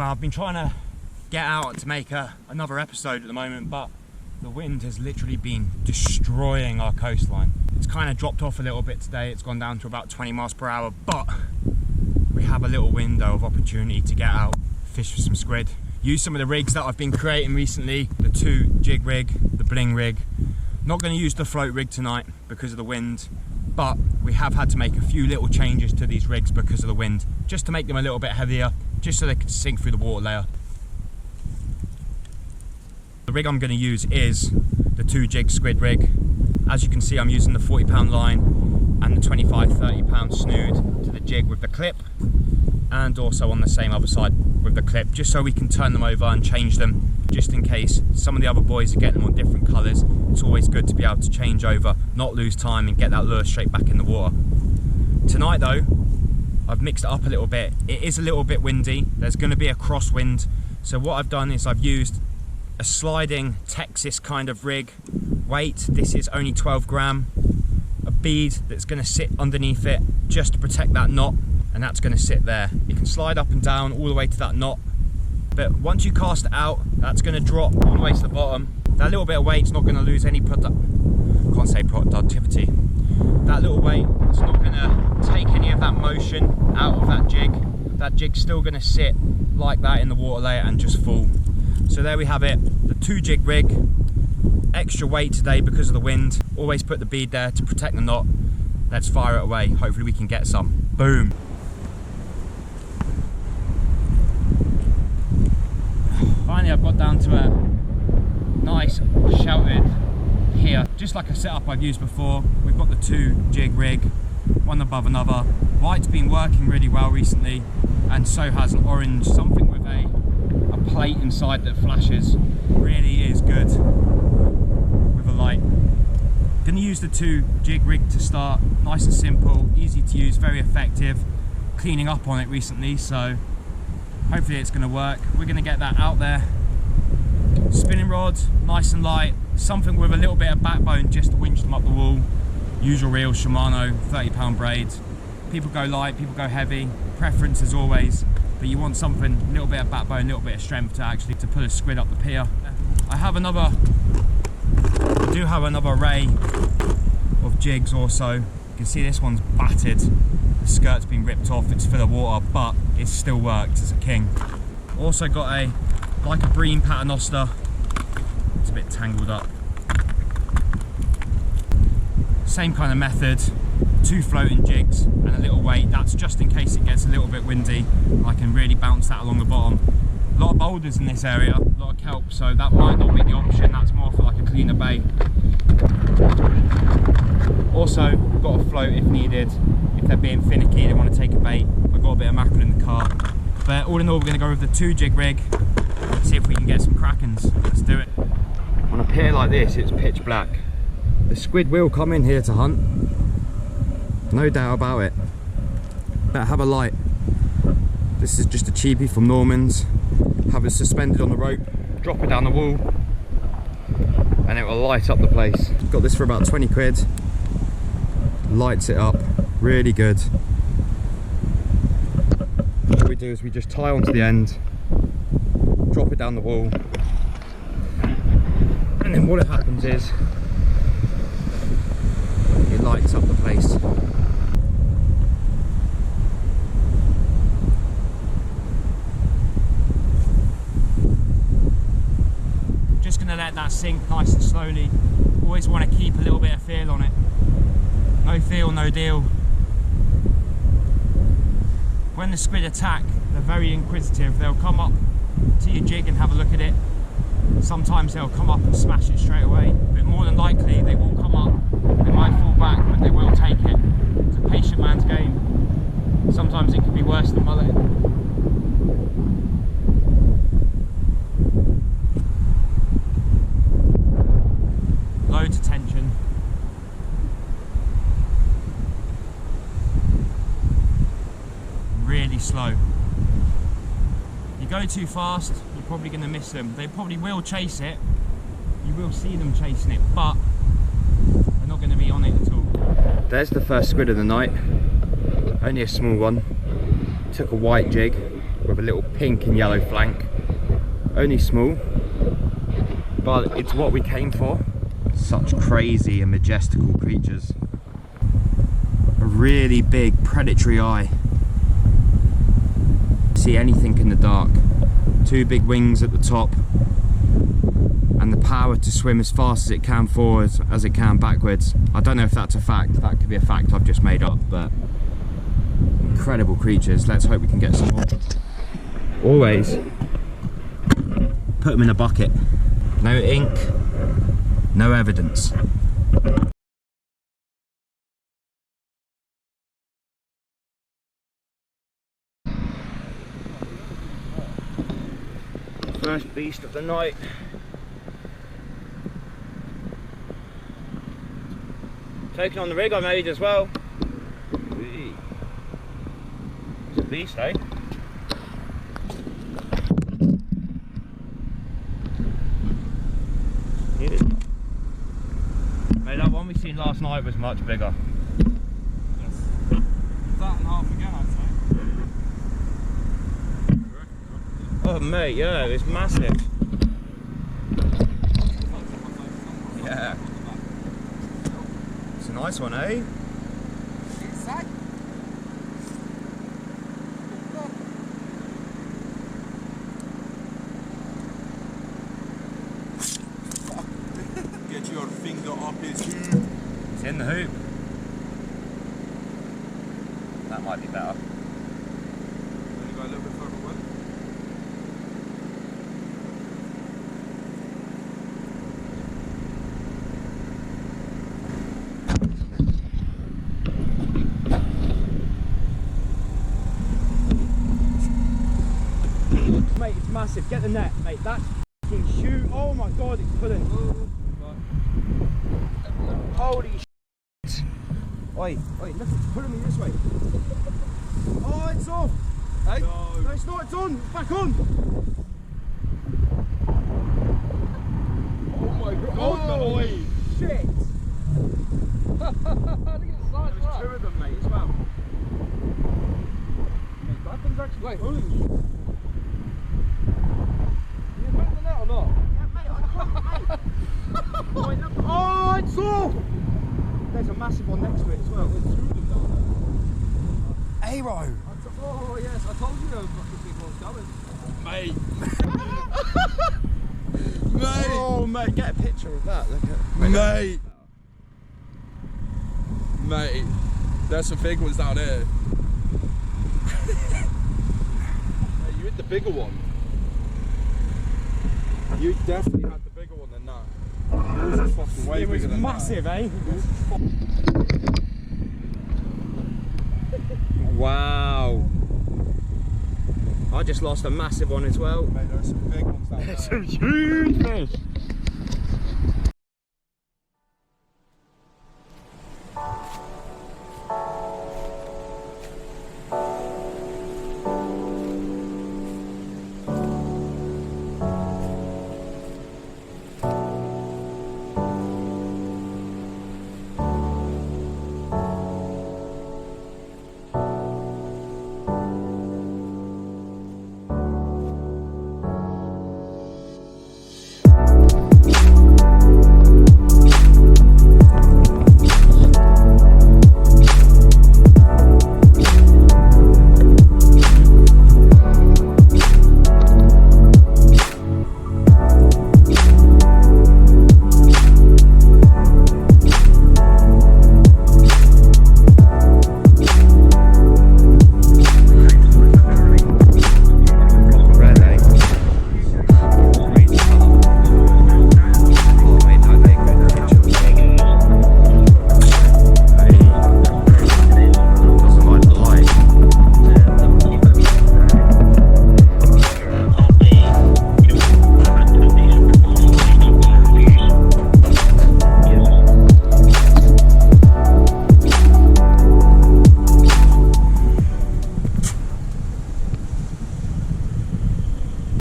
Well, I've been trying to get out to make another episode at the moment, but the wind has literally been destroying our coastline. It's kind of dropped off a little bit today. It's gone down to about 20 miles per hour, but we have a little window of opportunity to get out, fish for some squid. Use some of the rigs that I've been creating recently, the 2 jig rig, the bling rig. Not going to use the float rig tonight because of the wind, but we have had to make a few little changes to these rigs because of the wind, just to make them a little bit heavier, just so they can sink through the water layer. The rig I'm going to use is the 2 jig squid rig. As you can see, I'm using the 40-pound line and the 25-30-pound snood to the jig with the clip, and also on the same other side with the clip, just so we can turn them over and change them, just in case some of the other boys are getting them on different colours. It's always good to be able to change over, not lose time, and get that lure straight back in the water. Tonight though, I've mixed it up a little bit. It is a little bit windy. There's going to be a crosswind, so what I've done is I've used a sliding Texas kind of rig weight. This is only 12 gram, a bead that's going to sit underneath it just to protect that knot, and that's going to sit there. You can slide up and down all the way to that knot, but once you cast it out, that's going to drop all the way to the bottom. That little bit of weight's not going to lose any productivity. That little weight is not going to take any of that motion out of that jig. That jig's still going to sit like that in the water layer and just fall. So there we have it, the 2 jig rig. Extra weight today because of the wind. Always put the bead there to protect the knot. Let's fire it away. Hopefully we can get some. Boom. Finally I've got down to a nice sheltered pier, just like a setup I've used before. We've got the 2 jig rig, one above another. White's been working really well recently, and so has an orange, something with a plate inside that flashes. Really is good with a light. Gonna use the 2 jig rig to start. Nice and simple, easy to use, very effective. Cleaning up on it recently, so hopefully it's gonna work. We're gonna get that out there. Spinning rod, nice and light. Something with a little bit of backbone just to winch them up the wall. Usual reel, Shimano, 30-pound braids. People go light, people go heavy. Preference as always, but you want something, a little bit of backbone, a little bit of strength to pull a squid up the pier. I do have another array of jigs also. You can see this one's battered. The skirt's been ripped off, it's full of water, but it still worked, it's a king. Also got like a bream paternoster. It's a bit tangled up. Same kind of method, 2 floating jigs and a little weight. That's just in case it gets a little bit windy. I can really bounce that along the bottom. A lot of boulders in this area, a lot of kelp, so that might not be the option. That's more for like a cleaner bait. Also, got a float if needed. If they're being finicky, they want to take a bait. I've got a bit of mackerel in the car. But all in all, we're going to go with the 2 jig rig. See if we can get some krakens. Let's do it. On a pier like this, it's pitch black. The squid will come in here to hunt. No doubt about it. Better have a light. This is just a cheapie from Norman's. Have it suspended on the rope, drop it down the wall, and it will light up the place. Got this for about 20 quid. Lights it up, really good. What we do is we just tie onto the end, drop it down the wall, and then what happens is it lights up the place. Just going to let that sink nice and slowly. Always want to keep a little bit of feel on it. No feel, no deal. When the squid attack, they're very inquisitive. They'll come up to your jig and have a look at it. Sometimes they'll come up and smash it straight away, but more than likely they will come up. They might fall back, but they will take it. It's a patient man's game. Sometimes it can be worse than mullet. Loads of tension. Really slow. You go too fast, you're probably going to miss them. They probably will chase it. You will see them chasing it, but they're not going to be on it at all. There's the first squid of the night. Only a small one. Took a white jig. with a little pink and yellow flank. Only small, but it's what we came for. Such crazy and majestical creatures. A really big predatory eye. See anything in the dark. Two big wings at the top, and the power to swim as fast as it can forwards as it can backwards. I don't know if that's a fact. That could be a fact I've just made up, but incredible creatures. Let's hope we can get some more. Always put them in a bucket. No ink, no evidence. First beast of the night. Taking on the rig I made as well. It's a beast, eh? Yeah. Mate, that one we seen last night was much bigger. Yes. That and half again, I'd say. Oh mate, yeah, it's massive. Yeah. It's a nice one, eh? Get your finger up his hoop. It's in the hoop. That might be better. Then you go a little bit further away. Mate, it's massive. Get the net, mate. That's fucking huge. Oh my god, it's pulling. Holy shit. Oi, look, it's pulling me this way. Oh, it's off. Hey? No, it's not, it's on. It's back on. Oh my god. Oh, Oi. shit. Look at the size. There's two of them, mate, as well. Mate, that thing's actually pulling you. You put the net or not? Yeah, mate, I can't, mate. Oh, it's off. There's a massive one next to it as well. There's two of them down there. Aero. Oh yes, I told you there was fucking big ones coming. Mate. Mate. Oh, mate, get a picture of that. Look at Mate. Mate. There's some big ones down here. Hey, you hit the bigger one. You definitely had the bigger one than that. Yours is fucking way bigger than massive, that. eh? Wow. I just lost a massive one as well. Mate, there's some big ones down there. Some huge fish.